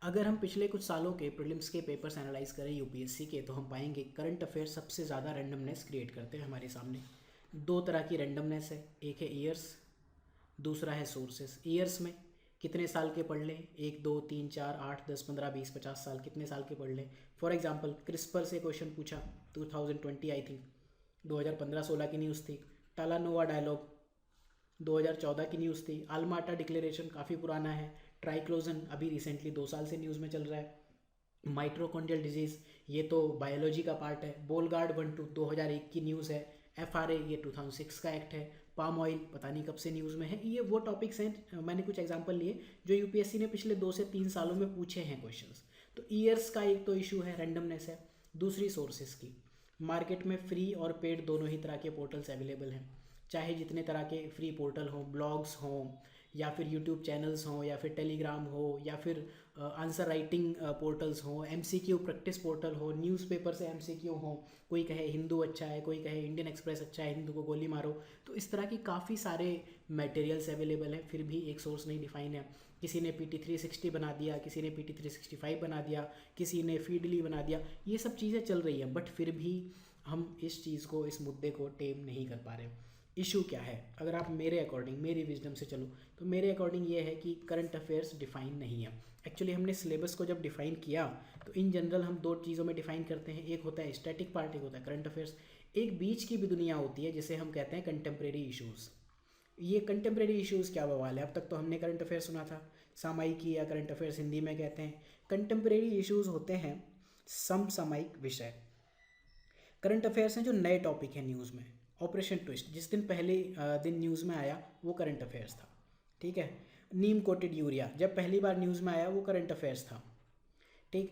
अगर हम पिछले कुछ सालों के प्रीलिम्स के पेपर्स एनालाइज करें यूपीएससी के, तो हम पाएंगे करंट अफेयर सबसे ज़्यादा रैंडमनेस क्रिएट करते हैं हमारे सामने। दो तरह की रैंडमनेस है, एक है ईयर्स, दूसरा है सोर्सेस। ईयर्स में कितने साल के पढ़ लें, 1 2 3 4 8 10 15 20 50 साल, कितने साल के पढ़ लें। फॉर एग्जांपल क्रिस्पर से क्वेश्चन पूछा 2020, आई थिंक 2015-16 की न्यूज़ थी। टालानोवा डायलॉग 2014 की न्यूज़ थी। अल्माटा डिक्लेरेशन काफ़ी पुराना है। ट्राइक्लोजन अभी रिसेंटली 2 साल से न्यूज़ में चल रहा है। माइट्रोकॉन्ड्रियल डिजीज़, ये तो बायोलॉजी का पार्ट है। बोलगार्ड 1-2 2001 की न्यूज़ है। एफआरए ये 2006 का एक्ट है। पाम ऑयल पता नहीं कब से न्यूज़ में है। ये वो टॉपिक्स हैं, मैंने कुछ एग्जांपल लिए जो यूपीएससी ने पिछले 2 से 3 सालों में पूछे हैं क्वेश्चंस। तो ईयर्स का एक तो इशू है, रैंडमनेस है। दूसरी सोर्सेज की, मार्केट में फ्री और पेड दोनों ही तरह के पोर्टल्स अवेलेबल हैं। चाहे जितने तरह के फ्री पोर्टल हों, ब्लॉग्स हों, या फिर यूट्यूब चैनल्स हों, या फिर टेलीग्राम हो, या फिर आंसर राइटिंग पोर्टल्स हों, एमसीक्यू प्रैक्टिस पोर्टल हो, न्यूज़पेपर से एमसीक्यू हो। कोई कहे हिंदू अच्छा है, कोई कहे इंडियन एक्सप्रेस अच्छा है, हिंदू को गोली मारो। तो इस तरह की काफ़ी सारे मटेरियल्स अवेलेबल हैं, फिर भी एक सोर्स नहीं डिफाइन है। किसी ने पीटी 360 बना दिया, किसी ने पीटी 365 बना दिया, किसी ने फीडली बना दिया। ये सब चीज़ें चल रही हैं, बट फिर भी हम इस चीज़ को, इस मुद्दे को टेम नहीं कर पा रहे। इशू क्या है? अगर आप मेरे अकॉर्डिंग, मेरी विजडम से चलो, तो मेरे अकॉर्डिंग ये है कि करंट अफेयर्स डिफाइन नहीं है। एक्चुअली हमने सिलेबस को जब डिफाइन किया तो इन जनरल हम दो चीज़ों में डिफाइन करते हैं, एक होता है स्टैटिक पार्ट, एक होता है करंट अफेयर्स। एक बीच की भी दुनिया होती है जिसे हम कहते हैं कंटेम्प्रेरी इशूज़। ये कंटेम्प्रेरी इशूज़ क्या बवाल है? अब तक तो हमने करंट अफेयर सुना था, सामयिकी या करंट अफेयर्स हिंदी में कहते हैं। कंटेम्प्रेरी इशूज़ होते हैं समसामयिक विषय। करंट अफेयर्स हैं जो नए टॉपिक हैं न्यूज़ में। ऑपरेशन ट्विस्ट जिस दिन पहले दिन न्यूज़ में आया वो करंट अफेयर्स था, ठीक है। नीम कोटेड यूरिया जब पहली बार न्यूज़ में आया वो करंट अफेयर्स था, ठीक।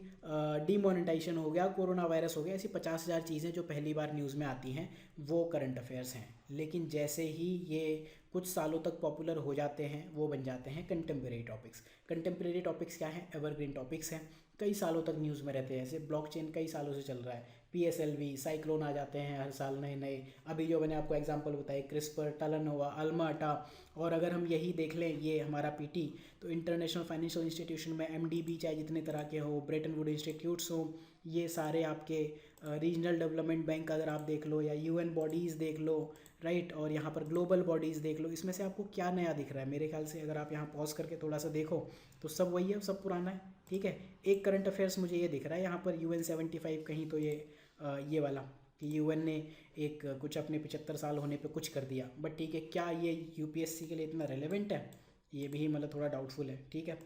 डीमोनेटाइजेशन हो गया, कोरोना वायरस हो गया, ऐसी 50,000 चीज़ें जो पहली बार न्यूज़ में आती हैं वो करंट अफेयर्स हैं। लेकिन जैसे ही ये कुछ सालों तक पॉपुलर हो जाते हैं वो बन जाते हैं कंटेम्प्रेरी टॉपिक्स। कंटेम्प्रेरी टॉपिक्स क्या हैं? एवरग्रीन टॉपिक्स हैं, कई सालों तक न्यूज़ में रहते हैं। जैसे ब्लॉकचेन कई सालों से चल रहा है, पीएसएलवी, साइक्लोन आ जाते हैं हर साल नए नए। अभी जो मैंने आपको एग्जांपल बताए, क्रिस्पर, टालानोवा, अल्माटा। और अगर हम यही देख लें, ये हमारा पीटी, तो इंटरनेशनल फाइनेंशियल इंस्टीट्यूशन में एमडीबी चाहे जितने तरह के हो, ब्रेटन वुड इंस्टीट्यूट्स हो, ये सारे आपके रीजनल डेवलपमेंट बैंक अगर आप देख लो, या यूएन बॉडीज़ देख लो, राइट, और यहाँ पर ग्लोबल बॉडीज़ देख लो, इसमें से आपको क्या नया दिख रहा है? मेरे ख्याल से अगर आप यहाँ पॉज करके थोड़ा सा देखो तो सब वही है, सब पुराना है, ठीक है। एक करंट अफेयर्स मुझे ये दिख रहा है यहाँ पर, UN 75 कहीं, तो ये वाला कि यूएन ने एक कुछ अपने 75 साल होने पे कुछ कर दिया। बट ठीक है, क्या ये यूपीएससी के लिए इतना रेलेवेंट है? ये भी मतलब थोड़ा डाउटफुल है, ठीक है।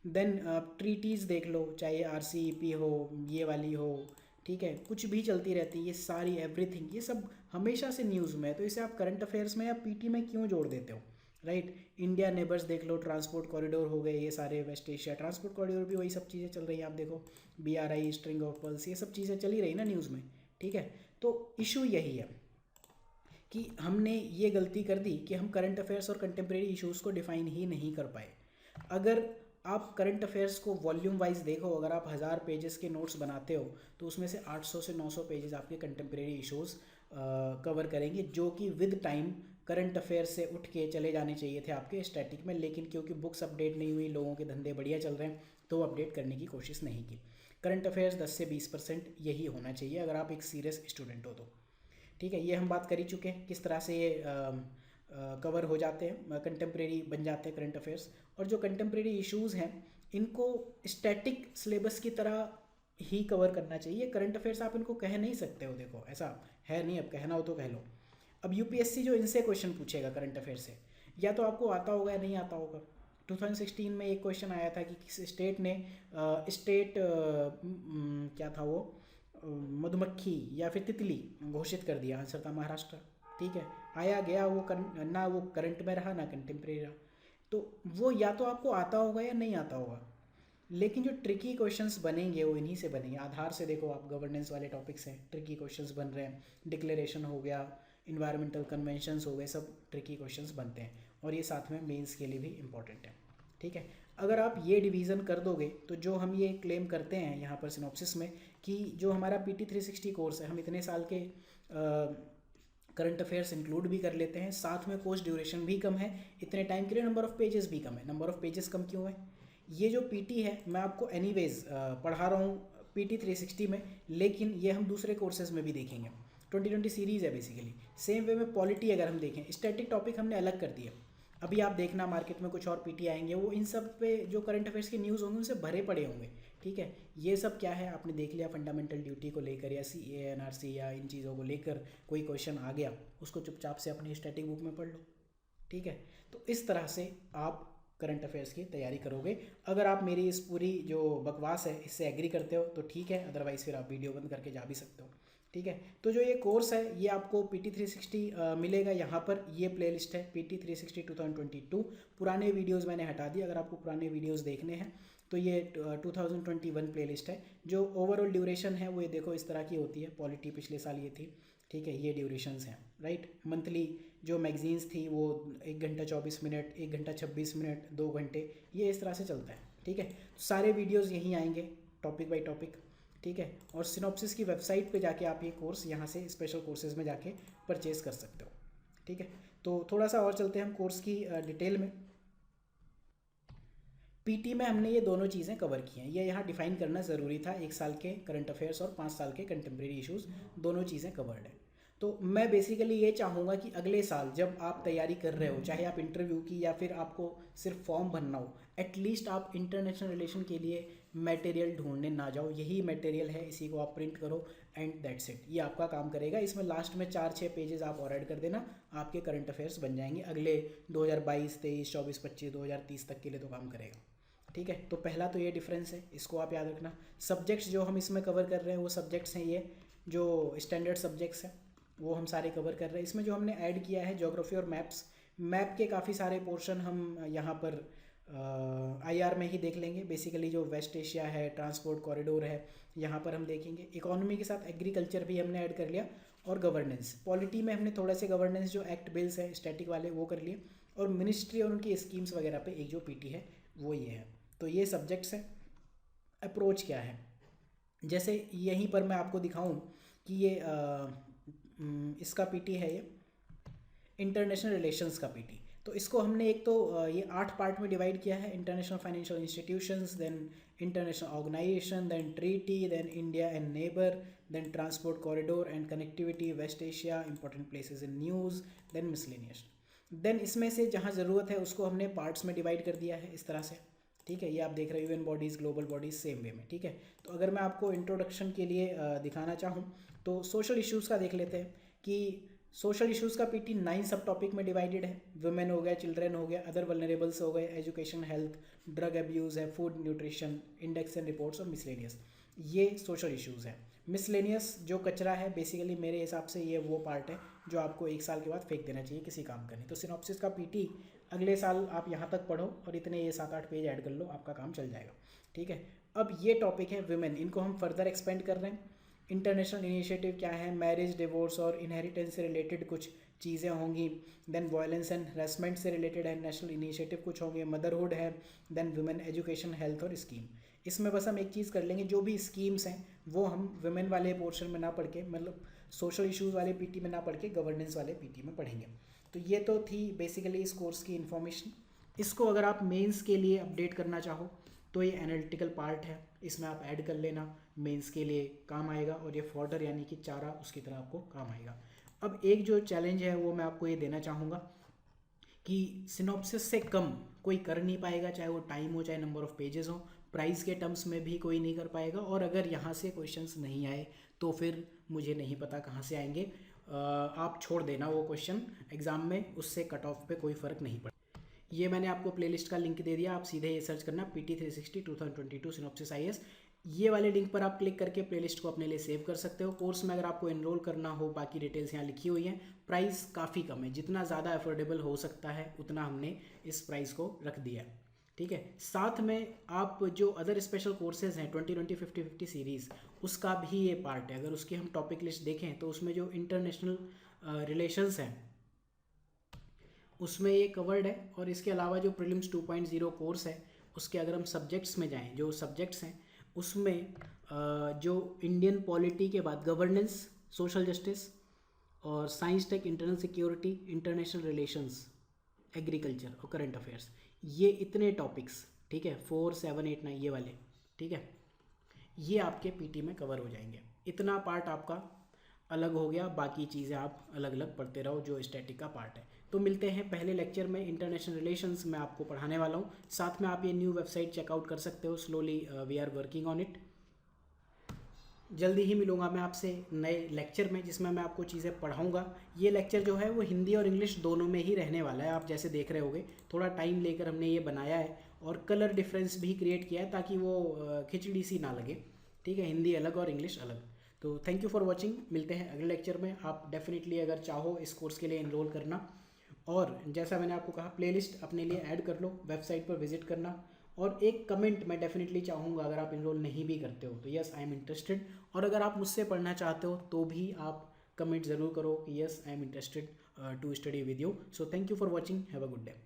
देन ट्रीटीज़ देख लो, चाहे आरसीईपी हो, ये वाली हो, ठीक है, कुछ भी चलती रहती है, ये सारी एवरीथिंग, ये सब हमेशा से न्यूज़ में है। तो इसे आप करंट अफेयर्स में या पीटी में क्यों जोड़ देते हो, राइट। इंडिया नेबर्स देख लो, ट्रांसपोर्ट कॉरिडोर हो गए, ये सारे वेस्ट एशिया ट्रांसपोर्ट कॉरिडोर भी वही सब चीज़ें चल रही हैं। आप देखो BRI, स्ट्रिंग ऑफ पर्ल्स, ये सब चीज़ें चली रही ना न्यूज़ में, ठीक है। तो इशू यही है कि हमने ये गलती कर दी कि हम करंट अफेयर्स और कंटेम्प्रेरी इश्यूज़ को डिफाइन ही नहीं कर पाए। अगर आप करंट अफेयर्स को वॉल्यूम वाइज देखो, अगर आप 1000 पेजेस के नोट्स बनाते हो तो उसमें से 800 से 900 पेजेस आपके कंटेम्प्रेरी इश्यूज़ कवर करेंगे, जो कि विद टाइम करंट अफेयर्स से उठ के चले जाने चाहिए थे आपके स्टैटिक में। लेकिन क्योंकि बुक्स अपडेट नहीं हुई, लोगों के धंधे बढ़िया चल रहे हैं, तो अपडेट करने की कोशिश नहीं की। करंट अफेयर्स 10 से 20% यही होना चाहिए अगर आप एक सीरियस स्टूडेंट हो तो, ठीक है। ये हम बात कर ही चुके हैं किस तरह से ये कवर हो जाते हैं, कंटेम्प्रेरी बन जाते हैं करंट अफेयर्स। और जो कंटेम्प्रेरी इश्यूज़ हैं इनको स्टैटिक सिलेबस की तरह ही कवर करना चाहिए। करंट अफेयर्स आप इनको कह नहीं सकते हो, देखो ऐसा है नहीं, अब कहना हो तो कह लो। अब यूपीएससी जो इनसे क्वेश्चन पूछेगा करंट अफेयर से, या तो आपको आता होगा या नहीं आता होगा। 2016 में एक क्वेश्चन आया था कि किस स्टेट ने क्या था वो, मधुमक्खी या फिर तितली घोषित कर दिया। आंसर था महाराष्ट्र, ठीक है। आया गया वो ना वो करंट में रहा ना कंटेम्प्रेरी रहा। तो वो या तो आपको आता होगा या नहीं आता होगा। लेकिन जो ट्रिकी क्वेश्चंस बनेंगे वो इन्हीं से बनेंगे। आधार से देखो आप, गवर्नेंस वाले टॉपिक्स हैं, ट्रिकी क्वेश्चंस बन रहे हैं। डिक्लेरेशन हो गया, इन्वायरमेंटल कन्वेंशंस हो गए, सब ट्रिकी क्वेश्चंस बनते हैं। और ये साथ में मेंस के लिए भी इंपॉर्टेंट है, ठीक है। अगर आप ये डिवीज़न कर दोगे तो जो हम ये क्लेम करते हैं यहाँ पर सिनॉप्सिस में कि जो हमारा PT 360 कोर्स है, हम इतने साल के करंट अफेयर्स इंक्लूड भी कर लेते हैं, साथ में कोर्स ड्यूरेशन भी कम है, इतने टाइम के लिए नंबर ऑफ़ पेजेस भी कम है। नंबर ऑफ़ पेजेस कम क्यों है? ये जो पीटी है मैं आपको एनीवेज पढ़ा रहा हूँ पीटी 360 में, लेकिन ये हम दूसरे कोर्सेज में भी देखेंगे। 2020 सीरीज़ है बेसिकली। सेम वे में पॉलिटी अगर हम देखें, स्टैटिक टॉपिक हमने अलग कर दिया। अभी आप देखना मार्केट में कुछ और पीटी आएंगे, वो इन सब पे जो करंट अफेयर्स की न्यूज़ होंगे उनसे भरे पड़े होंगे, ठीक है। ये सब क्या है आपने देख लिया, फंडामेंटल ड्यूटी को लेकर या CA NRC या इन चीज़ों को लेकर कोई क्वेश्चन आ गया, उसको चुपचाप से अपनी स्टैटिक बुक में पढ़ लो, ठीक है। तो इस तरह से आप करंट अफेयर्स की तैयारी करोगे। अगर आप मेरी इस पूरी जो बकवास है इससे एग्री करते हो तो ठीक है, अदरवाइज़ फिर आप वीडियो बंद करके जा भी सकते हो, ठीक है। तो जो ये कोर्स है ये आपको PT 360 मिलेगा यहाँ पर। ये प्लेलिस्ट है PT 360 2022। पुराने वीडियोस मैंने हटा दिए, अगर आपको पुराने वीडियोस देखने हैं तो ये 2021 प्लेलिस्ट है। जो ओवरऑल ड्यूरेशन है वो ये देखो इस तरह की होती है। पॉलिटी पिछले साल ये थी, ठीक है। ये ड्यूरेशंस हैं, राइट। मंथली जो मैगजीन्स थी वो 1 घंटा 24 मिनट, 1 घंटा 26 मिनट, 2 घंटे, ये इस तरह से चलता है, ठीक है। सारे वीडियोज़ यहीं आएंगे टॉपिक बाई टॉपिक, ठीक है। और सिनॉप्सिस की वेबसाइट पे जाके आप ये कोर्स यहाँ से स्पेशल कोर्सेज में जाके परचेज कर सकते हो, ठीक है। तो थोड़ा सा और चलते हैं हम कोर्स की डिटेल में। पीटी में हमने ये दोनों चीज़ें कवर की हैं, ये यहाँ डिफाइन करना ज़रूरी था। 1 साल के करंट अफेयर्स और 5 साल के कंटेम्प्रेरी इश्यूज़, दोनों चीज़ें कवर्ड हैं। तो मैं बेसिकली ये चाहूँगा कि अगले साल जब आप तैयारी कर रहे हो, चाहे आप इंटरव्यू की या फिर आपको सिर्फ फॉर्म भरना हो, एटलीस्ट आप इंटरनेशनल रिलेशन के लिए मटेरियल ढूंढने ना जाओ। यही मटेरियल है, इसी को आप प्रिंट करो एंड दैट्स इट। ये आपका काम करेगा। इसमें लास्ट में 4-6 पेजेस आप और ऐड कर देना, आपके करंट अफेयर्स बन जाएंगे अगले 2022, 23, 24, 25, 2030 तक के लिए तो काम करेगा, ठीक है। तो पहला तो ये डिफरेंस है, इसको आप याद रखना। सब्जेक्ट्स जो हम इसमें कवर कर रहे हैं वो सब्जेक्ट्स हैं, ये जो स्टैंडर्ड सब्जेक्ट्स हैं वो हम सारे कवर कर रहे हैं। इसमें जो हमने ऐड किया है ज्योग्राफी और मैप्स, मैप के काफ़ी सारे पोर्शन हम यहाँ पर IR में ही देख लेंगे। बेसिकली जो वेस्ट एशिया है, ट्रांसपोर्ट कॉरिडोर है, यहाँ पर हम देखेंगे। इकोनॉमी के साथ एग्रीकल्चर भी हमने ऐड कर लिया, और गवर्नेंस। पॉलिटी में हमने थोड़ा से गवर्नेंस जो एक्ट बिल्स है स्टैटिक वाले वो कर लिए, और मिनिस्ट्री और उनकी स्कीम्स वगैरह पे एक जो पीटी है वो ये है। तो ये सब्जेक्ट्स हैं। अप्रोच क्या है, जैसे यहीं पर मैं आपको दिखाऊं कि ये इसका पीटी है, ये इंटरनेशनल रिलेशंस का पीटी। तो इसको हमने एक तो ये 8 पार्ट में डिवाइड किया है। International financial institutions, then international organisation, then treaty, then India and neighbour, then transport corridor and connectivity, West Asia, important places in news, then miscellaneous. देन इसमें से जहाँ ज़रूरत है उसको हमने पार्ट्स में डिवाइड कर दिया है इस तरह से, ठीक है। ये आप देख रहे हो UN bodies, global bodies, same way में, ठीक है। तो अगर मैं आपको इंट्रोडक्शन के लिए दिखाना चाहूँ तो सोशल इश्यूज़ का देख लेते हैं कि सोशल इश्यूज़ का पीटी 9 सब टॉपिक में डिवाइडेड है। वुमेन हो गया, चिल्ड्रन हो गया, अदर वल्नरेबल्स हो गए, एजुकेशन, हेल्थ, ड्रग अब्यूज़ है, food nutrition, index and reports और मिसलेनियस। ये सोशल इश्यूज़ हैं। मिसलेनियस जो कचरा है बेसिकली मेरे हिसाब से ये वो पार्ट है जो आपको 1 साल के बाद फेंक देना चाहिए किसी काम का नहीं। तो सिनॉप्सिस का पीटी अगले साल आप यहाँ तक पढ़ो और इतने ये 7-8 पेज ऐड कर लो, आपका काम चल जाएगा, ठीक है। अब ये टॉपिक है वुमेन, इनको हम फर्दर एक्सपेंड कर रहे हैं। इंटरनेशनल इनिशिएटिव क्या है, मैरिज, डिवोर्स और इनहेरिटेंस से रिलेटेड कुछ चीज़ें होंगी। देन वायलेंस एंड हरेसमेंट से रिलेटेड है नेशनल इनिशिएटिव कुछ होंगे। मदरहुड है, देन वुमेन एजुकेशन, हेल्थ और स्कीम। इसमें बस हम एक चीज़ कर लेंगे, जो भी स्कीम्स हैं वो हम वुमेन वाले पोर्शन में ना पढ़ के, मतलब सोशल इश्यूज़ वाले पीटी में ना पढ़ के गवर्नेंस वाले पीटी में पढ़ेंगे। तो ये तो थी बेसिकली इस कोर्स की इन्फॉर्मेशन। इसको अगर आप मेंस के लिए अपडेट करना चाहो तो ये एनालिटिकल पार्ट है, इसमें आप ऐड कर लेना, मेंस के लिए काम आएगा। और ये फॉर्डर यानी कि चारा उसकी तरह आपको काम आएगा। अब एक जो चैलेंज है वो मैं आपको ये देना चाहूँगा कि सिनॉप्सिस से कम कोई कर नहीं पाएगा, चाहे वो टाइम हो चाहे नंबर ऑफ पेजेस हो। प्राइस के टर्म्स में भी कोई नहीं कर पाएगा, और अगर यहाँ से क्वेश्चंस नहीं आए तो फिर मुझे नहीं पता कहाँ से आएंगे। आप छोड़ देना वो क्वेश्चन एग्ज़ाम में, उससे कट ऑफ पे कोई फ़र्क नहीं पड़ता। ये मैंने आपको प्लेलिस्ट का लिंक दे दिया, आप सीधे ये सर्च करना PT 360 2022 सिनॉप्सिस IAS। ये वाले लिंक पर आप क्लिक करके प्लेलिस्ट को अपने लिए सेव कर सकते हो। कोर्स में अगर आपको एनरोल करना हो, बाकी डिटेल्स यहाँ लिखी हुई हैं। प्राइस काफ़ी कम है, जितना ज़्यादा अफोर्डेबल हो सकता है उतना हमने इस प्राइस को रख दिया, ठीक है। साथ में आप जो अदर स्पेशल कोर्सेज हैं 2020 50-50 सीरीज़, उसका भी ये पार्ट है। अगर उसकी हम टॉपिक लिस्ट देखें तो उसमें जो इंटरनेशनल रिलेशंस हैं उसमें ये कवर्ड है। और इसके अलावा जो प्रीलिम्स 2.0 कोर्स है उसके अगर हम सब्जेक्ट्स में जाएं, जो सब्जेक्ट्स हैं उसमें जो इंडियन पॉलिटी के बाद गवर्नेंस, सोशल जस्टिस और science tech, internal security, international relations, agriculture और करंट अफेयर्स, ये इतने टॉपिक्स, ठीक है, 4, 7, 8, 9 ये वाले, ठीक है, ये आपके पीटी में कवर हो जाएंगे। इतना पार्ट आपका अलग हो गया, बाकी चीज़ें आप अलग अलग पढ़ते रहो जो स्टैटिक का पार्ट है। तो मिलते हैं पहले लेक्चर में, इंटरनेशनल रिलेशंस मैं आपको पढ़ाने वाला हूँ। साथ में आप ये न्यू वेबसाइट चेकआउट कर सकते हो, slowly we are working on it. जल्दी ही मिलूंगा मैं आपसे नए लेक्चर में जिसमें मैं आपको चीज़ें पढ़ाऊंगा। ये लेक्चर जो है वो हिंदी और इंग्लिश दोनों में ही रहने वाला है, आप जैसे देख रहे होगे। थोड़ा टाइम लेकर हमने ये बनाया है और कलर डिफरेंस भी क्रिएट किया है ताकि वो खिचड़ी सी ना लगे, ठीक है, हिंदी अलग और इंग्लिश अलग। तो थैंक यू फॉर वॉचिंग, मिलते हैं अगले लेक्चर में। आप डेफिनेटली अगर चाहो इस कोर्स के लिए एनरोल करना, और जैसा मैंने आपको कहा प्लेलिस्ट अपने लिए ऐड कर लो, वेबसाइट पर विजिट करना, और एक कमेंट मैं डेफिनेटली चाहूँगा अगर आप इनरोल नहीं भी करते हो तो यस आई एम इंटरेस्टेड, और अगर आप मुझसे पढ़ना चाहते हो तो भी आप कमेंट ज़रूर करो कि yes I am interested to study with you. So thank you for watching, have a good day.